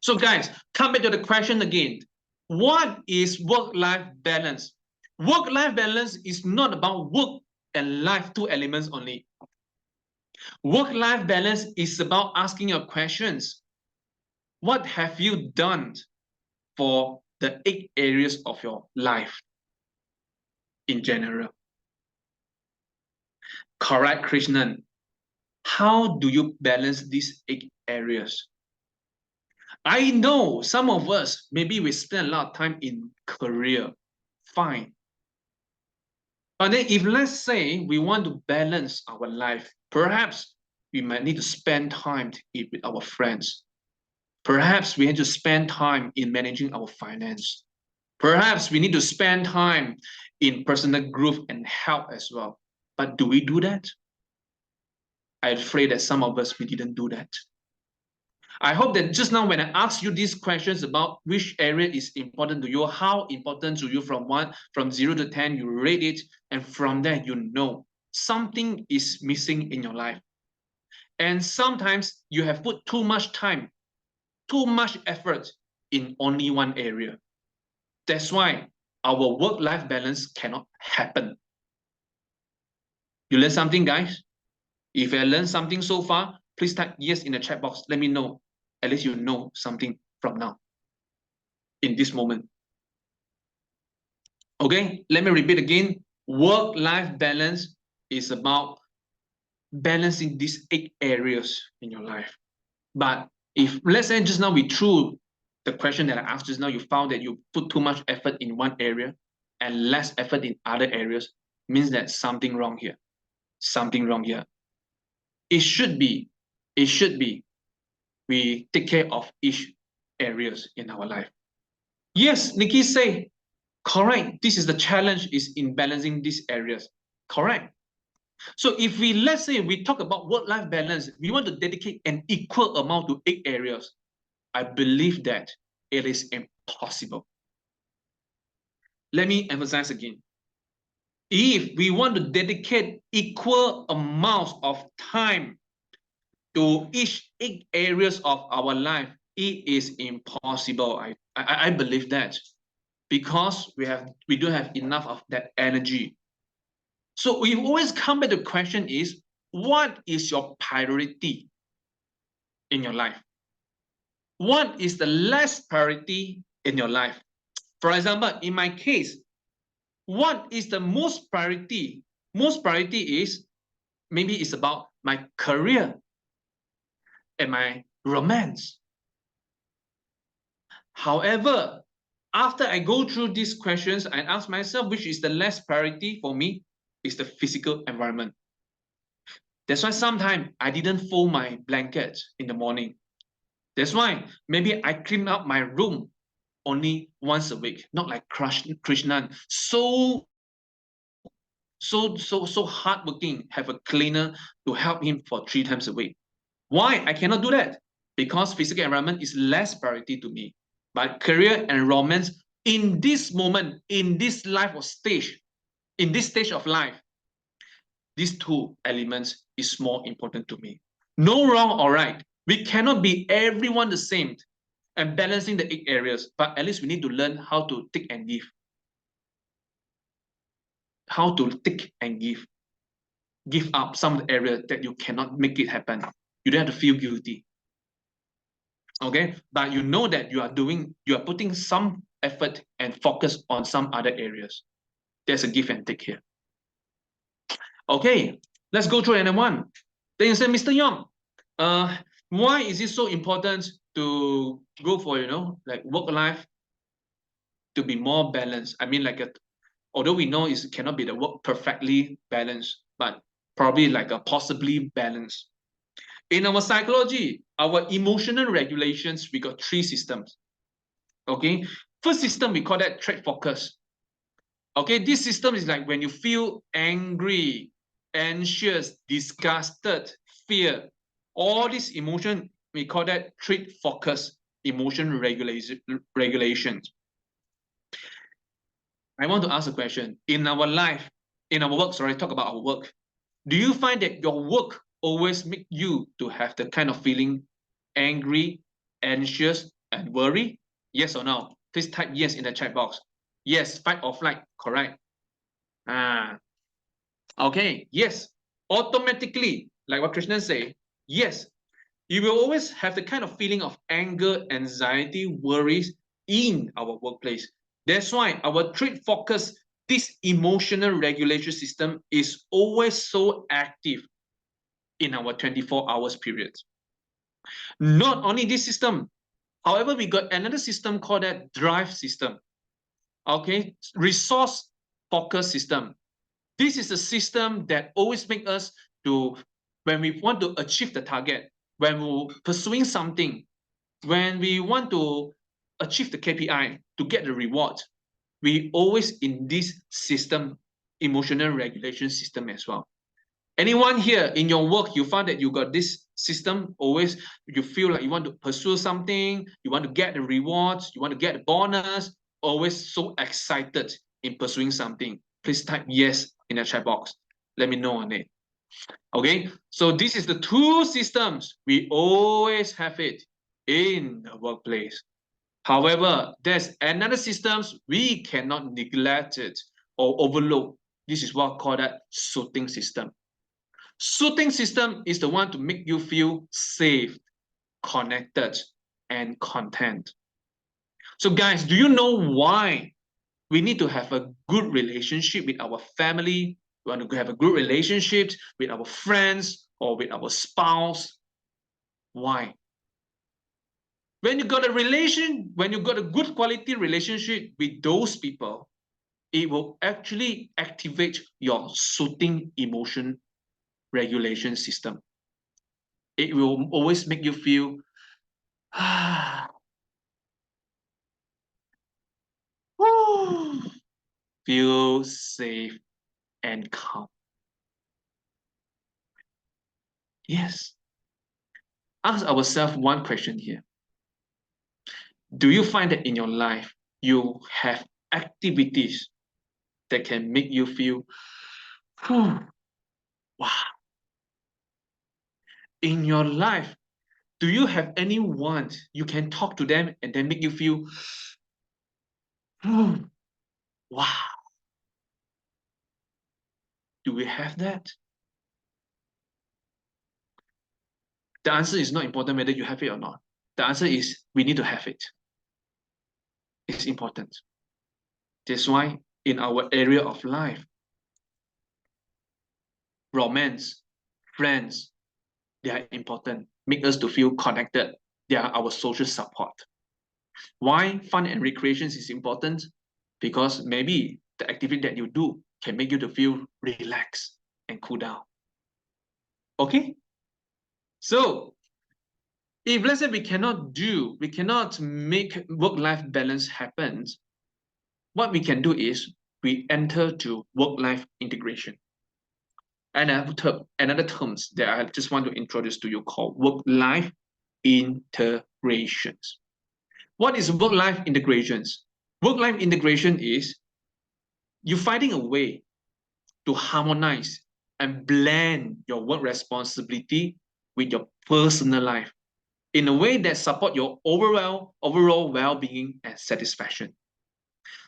So guys, come back to the question again. What is work-life balance? Work-life balance is not about work and life, two elements only. Work-life balance is about asking your questions. What have you done for the 8 areas of your life in general? Correct, Krishnan. How do you balance these 8 areas? I know some of us, maybe we spend a lot of time in career. Fine. But then if let's say we want to balance our life, perhaps we might need to spend time with our friends. Perhaps we need to spend time in managing our finance. Perhaps we need to spend time in personal growth and health as well. But do we do that? I'm afraid that some of us, we didn't do that. I hope that just now when I asked you these questions about which area is important to you, how important to you from 0 to 10, you rate it, and from there you know something is missing in your life. And sometimes you have put too much time, too much effort in only one area. That's why our work-life balance cannot happen. You learn something, guys? If I learned something so far, please type yes in the chat box. Let me know. At least you know something from now, in this moment. Okay, let me repeat again. Work-life balance is about balancing these 8 areas in your life. But if, let's say just now we threw the question that I asked just now, you found that you put too much effort in one area and less effort in other areas, means that something wrong here. Something wrong here. It should be, we take care of each areas in our life. Yes, Nikki say, correct. This is the challenge is in balancing these areas. Correct. So if we, let's say we talk about work-life balance, we want to dedicate an equal amount to 8 areas. I believe that it is impossible. Let me emphasize again. If we want to dedicate equal amounts of time to each 8 areas of our life, it is impossible. I believe that because we don't have enough of that energy. So we always come back to the question is, what is your priority in your life? What is the less priority in your life? For example, in my case, what is the most priority? Most priority is maybe it's about my career and my romance. However, after I go through these questions, I ask myself which is the less priority for me is the physical environment. That's why sometimes I didn't fold my blanket in the morning. That's why maybe I clean up my room only once a week, not like Krishnan. So hardworking, have a cleaner to help him for 3 times a week. Why I cannot do that? Because physical environment is less priority to me. But career and romance in this moment, in this life of stage, in this stage of life, these 2 elements is more important to me. No wrong or right. We cannot be everyone the same and balancing the 8 areas, but at least we need to learn how to take and give. How to take and give. give up some of the area that you cannot make it happen. You don't have to feel guilty. Okay, but you know that you are putting some effort and focus on some other areas. There's a give and take here. Okay, let's go through another one. Then you say, Mr. Young, why is it so important to go for, like work life to be more balanced? I mean, although we know it cannot be the work perfectly balanced, but probably like a possibly balanced. In our psychology, our emotional regulations, we got 3 systems. Okay, first system, we call that trait focus. Okay, this system is like when you feel angry, anxious, disgusted, fear, all these emotion, we call that trait focus emotion regulations. I want to ask a question. In our life, in our work, sorry, talk about our work. Do you find that your work always make you to have the kind of feeling angry, anxious, and worry? Yes or no? Please type yes in the chat box. Yes, fight or flight, correct. Okay, yes. Automatically, like what Krishna say, yes, you will always have the kind of feeling of anger, anxiety, worries in our workplace. That's why our trait focus, this emotional regulation system is always so active in our 24 hours period. Not only this system, however, we got another system called that drive system. Okay, resource focus system. This is a system that always makes us to, when we want to achieve the target, when we're pursuing something, when we want to achieve the KPI to get the reward, we always in this system, emotional regulation system as well. Anyone here in your work, you found that you got this system, always you feel like you want to pursue something, you want to get the rewards, you want to get the bonus, always so excited in pursuing something. Please type yes in the chat box. Let me know on it. Okay, so this is the 2 systems. We always have it in the workplace. However, there's another systems we cannot neglect it or overlook. This is what called that soothing system. Soothing system is the one to make you feel safe, connected, and content. So guys, do you know why we need to have a good relationship with our family? We want to have a good relationship with our friends or with our spouse. Why? When you got a good quality relationship with those people, it will actually activate your soothing emotion regulation system. It will always make you feel feel safe and calm. Yes. Ask ourselves one question here. Do you find that in your life you have activities that can make you feel, wow? In your life, do you have anyone you can talk to them and then make you feel, wow? Do we have that? The answer is not important whether you have it or not. The answer is we need to have it. It's important. That's why in our area of life, romance, friends, they are important. Make us to feel connected. They are our social support. Why fun and recreations is important? Because maybe the activity that you do can make you to feel relaxed and cool down. Okay? So if let's say we cannot make work-life balance happen, what we can do is we enter to work-life integration. And another terms that I just want to introduce to you called work-life integrations. What is work-life integrations? Work-life integration is you finding a way to harmonize and blend your work responsibility with your personal life in a way that support your overall well-being and satisfaction.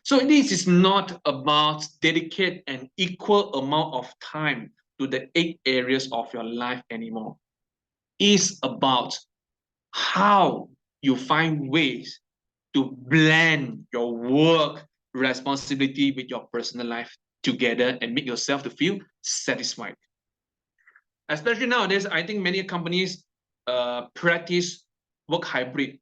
So this is not about dedicate an equal amount of time to the 8 areas of your life anymore. It's about how you find ways to blend your work responsibility with your personal life together and make yourself to feel satisfied. Especially nowadays, I think many companies practice work hybrid.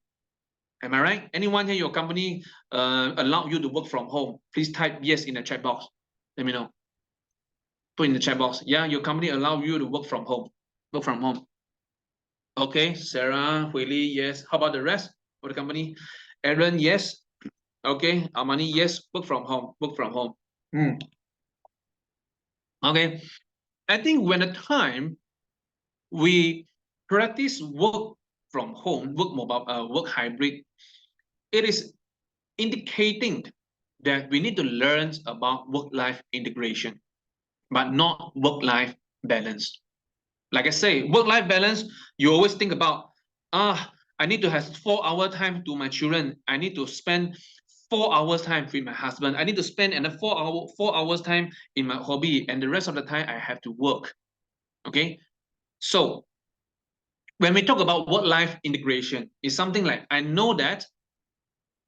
Am I right? Anyone here, your company allow you to work from home? Please type yes in the chat box. Let me know. Put in the chat box. Yeah, your company allow you to work from home. Work from home. Okay, Sarah, Huili, yes. How about the rest of the company? Aaron, yes. Okay, Armani, yes. Work from home. Work from home. Okay, I think when the time we practice work from home, work hybrid, it is indicating that we need to learn about work-life integration, but not work-life balance. Like I say, work-life balance, you always think about, I need to have 4 hour time to my children. I need to spend 4 hours time with my husband. I need to spend another 4 hours time in my hobby, and the rest of the time I have to work. Okay, so when we talk about work-life integration, it's something like I know that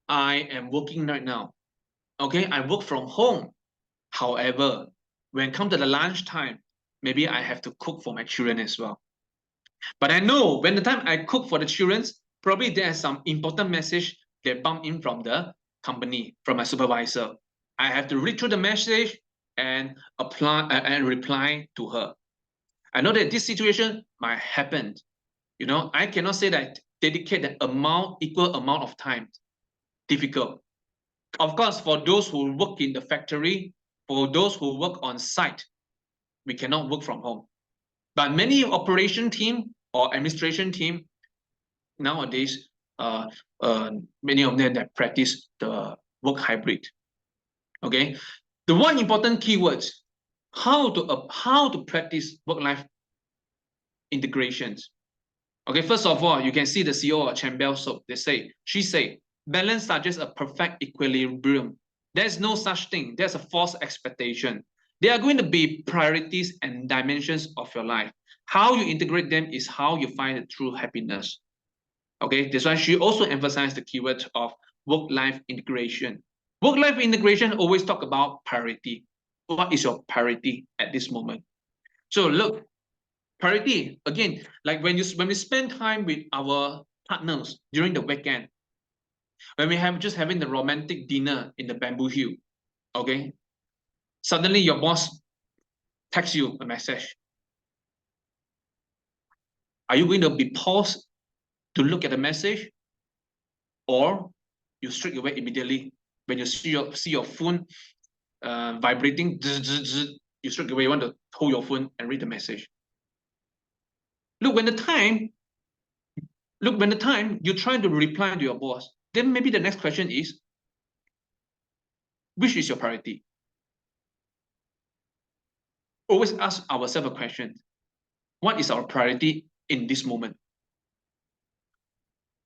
I am working right now. Okay, I work from home. However, when it comes to the lunchtime, maybe I have to cook for my children as well. But I know when the time I cook for the children, probably there's some important message that bump in from the company, from my supervisor. I have to read through the message and apply and reply to her. I know that this situation might happen. You know, I cannot say that dedicate the equal amount of time. Difficult. Of course, for those who work in the factory, for those who work on site, we cannot work from home. But many operation team or administration team nowadays, many of them that practice the work hybrid. Okay, the one important keywords, how to practice work-life integrations. Okay, first of all, you can see the CEO of Campbell Soap. She say, balance suggests a perfect equilibrium. There's no such thing. There's a false expectation. There are going to be priorities and dimensions of your life. How you integrate them is how you find the true happiness. Okay, that's why she also emphasized the keyword of work-life integration. Work-life integration always talk about priority. What is your priority at this moment? So look, priority again, like when we spend time with our partners during the weekend, when we have just having the romantic dinner in the bamboo hill, okay, suddenly your boss texts you a message. Are you going to be paused to look at the message, or you straight away immediately when you see your phone vibrating, you straight away want to hold your phone and read the message? Look, when the time you're trying to reply to your boss, then maybe the next question is, which is your priority? Always ask ourselves a question. What is our priority in this moment?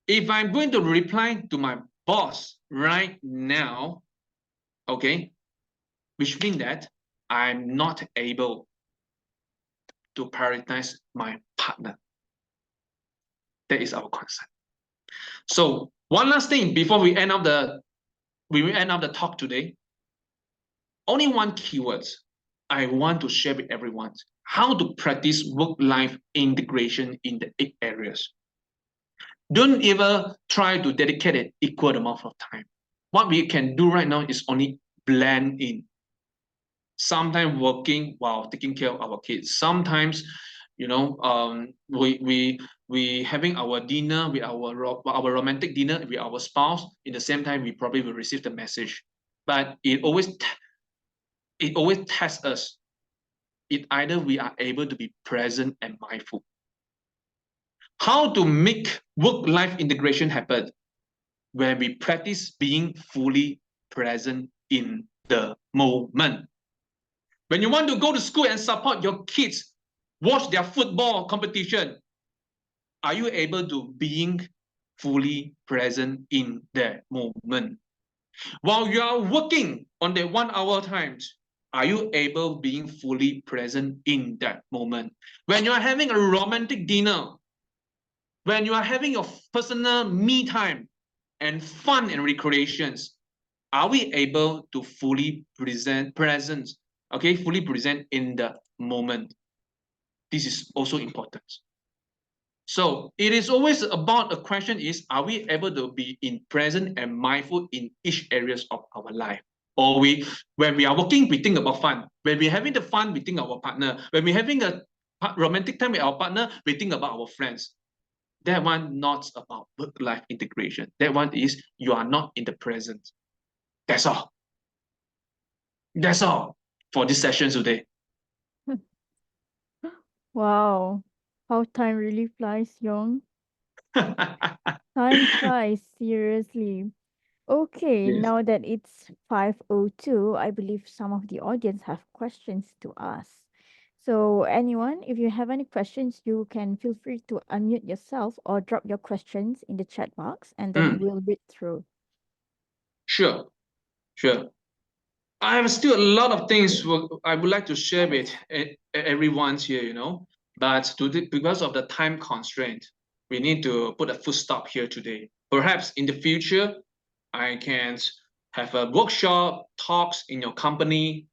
If I'm going to reply to my boss right now, okay, which means that I'm not able to prioritize my partner. That is our concern. So one last thing before we end up the talk today. Only one keyword I want to share with everyone: how to practice work-life integration in the 8 areas. Don't ever try to dedicate an equal amount of time. What we can do right now is only blend in. Sometimes working while taking care of our kids. Sometimes, you know, we having our dinner with our romantic dinner with our spouse. In the same time, we probably will receive the message. But it always tests us. It either we are able to be present and mindful. How to make work-life integration happen? When we practice being fully present in the moment. When you want to go to school and support your kids, watch their football competition, are you able to being fully present in that moment? While you are working on the 1 hour times, Are you able being fully present in that moment? When you are having a romantic dinner, when you are having your personal me time and fun and recreations, are we able to fully present, okay, fully present in the moment? This is also important. So it is always about, a question is, are we able to be in present and mindful in each areas of our life? Or when we are working, we think about fun. When we're having the fun, we think our partner. When we're having a romantic time with our partner, we think about our friends. That one not about work-life integration. That one is you are not in the present. That's all. That's all for this session today. Wow, how time really flies, Young. Time flies, seriously. Okay, Yes. now that it's 5:02, I believe some of the audience have questions to ask. So, anyone, if you have any questions, you can feel free to unmute yourself or drop your questions in the chat box and then we'll read through. Sure, sure. I have still a lot of things I would like to share with everyone here, but because of the time constraint, we need to put a full stop here today. Perhaps in the future, I can have a workshop, talks in your company,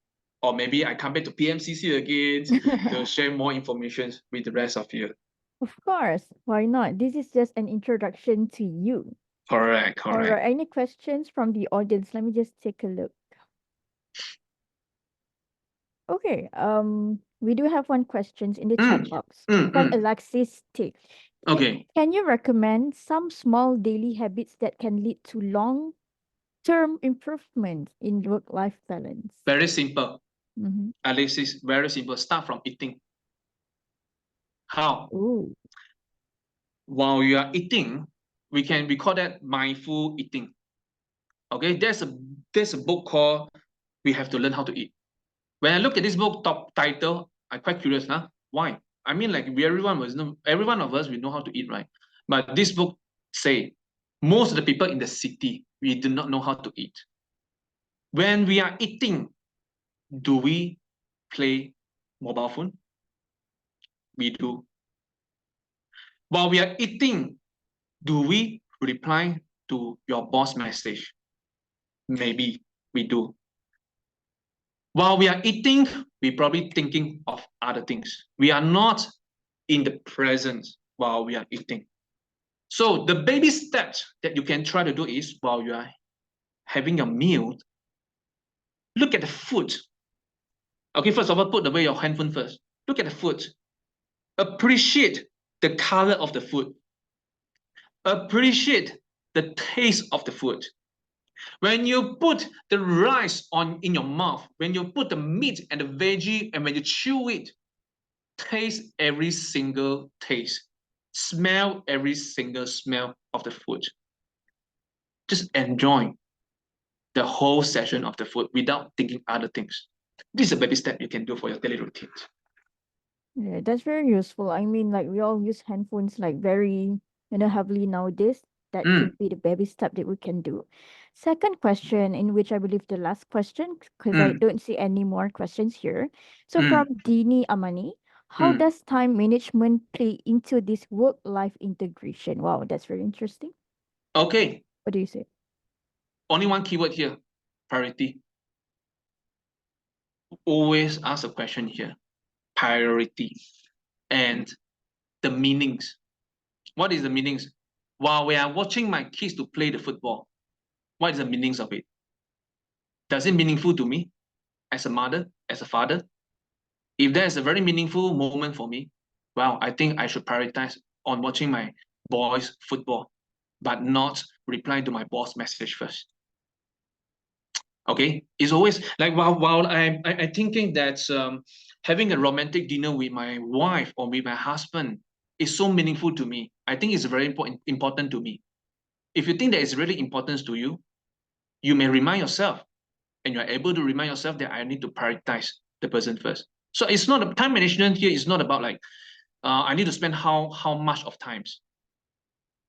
or maybe I come back to PMCC again to share more information with the rest of you. Of course, why not? This is just an introduction to you. Correct, All correct. right, any questions from the audience? Let me just take a look. Okay, we do have one question in the chat box from Alexis T. Okay, Can you recommend some small daily habits that can lead to long-term improvement in work-life balance? very simple. Mm-hmm. Alexis, very simple. Start from eating. How? Ooh. While you are eating, we call that mindful eating. Okay, there's a book called We Have to Learn How to Eat. When I look at this book top title, I'm quite curious, huh? Why? I mean, like every one of us we know how to eat, right? But this book say most of the people in the city we do not know how to eat. When we are eating, do we play mobile phone? We do. While we are eating, do we reply to your boss message? Maybe we do. While we are eating, we probably thinking of other things. We are not in the present while we are eating. So the baby steps that you can try to do is, while you are having a meal, look at the food. Okay, first of all, put away your handphone first. Look at the food. Appreciate the color of the food. Appreciate the taste of the food. When you put the rice in your mouth, when you put the meat and the veggie, and when you chew it, taste every single taste. Smell every single smell of the food. Just enjoy the whole session of the food without thinking other things. This is a baby step you can do for your daily routines. Yeah, that's very useful. I mean, like we all use handphones like very, heavily nowadays. That should be the baby step that we can do. Second question, in which I believe the last question, because I don't see any more questions here. So from Dini Amani, how does time management play into this work-life integration? Wow, that's very interesting. Okay, What do you say? only one keyword here, priority. Always ask a question here, priority, and the meanings. What is the meanings? While we are watching my kids to play the football, what is the meanings of it? Does it meaningful to me as a mother, as a father? If there's a very meaningful moment for me, well, I think I should prioritize on watching my boys' football, but not reply to my boss message first. Okay, it's always like while I thinking that having a romantic dinner with my wife or with my husband is so meaningful to me. I think it's very important to me. If you think that it's really important to you, you may remind yourself, and you are able to remind yourself that I need to prioritize the person first. So it's not a time management here. It's not about like I need to spend how much of times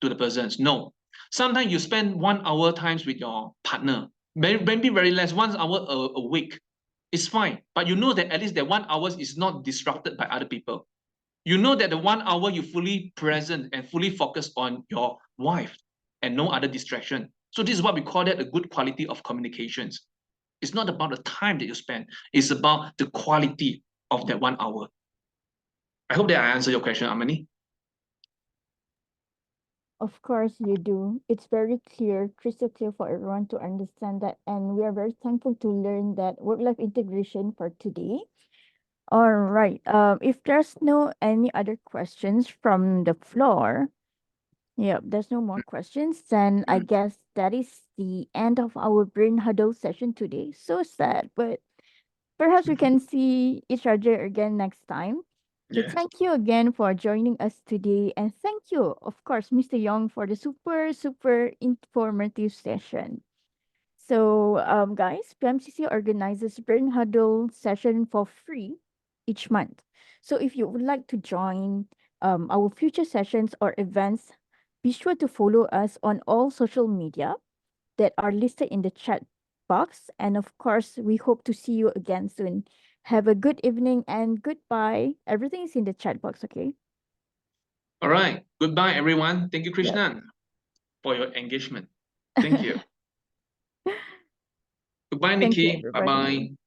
to the persons. No, sometimes you spend 1 hour times with your partner. Maybe very less, 1 hour a week. it's fine. But you know that at least that 1 hour is not disrupted by other people. You know that the 1 hour you fully present and fully focus on your wife and no other distraction. So this is what we call that a good quality of communications. It's not about the time that you spend. It's about the quality of that 1 hour. I hope that I answered your question, Amani. Of course you do. It's very clear, crystal clear for everyone to understand that. And we are very thankful to learn that work-life integration for today. All right. If there's no any other questions from the floor, yeah, there's no more questions, then I guess that is the end of our brain huddle session today. So sad, but perhaps we can see each other again next time. So Yes. thank you again for joining us today. And thank you, of course, Mr. Young, for the super, super informative session. So, guys, PMCC organizes Brain Huddle session for free each month. So if you would like to join our future sessions or events, be sure to follow us on all social media that are listed in the chat box. And of course, we hope to see you again soon. Have a good evening and goodbye. Everything is in the chat box, okay? All right. Goodbye, everyone. Thank you, Yep. Krishnan, for your engagement. Thank you. Goodbye, Thank you, Nikki. everybody. Bye-bye.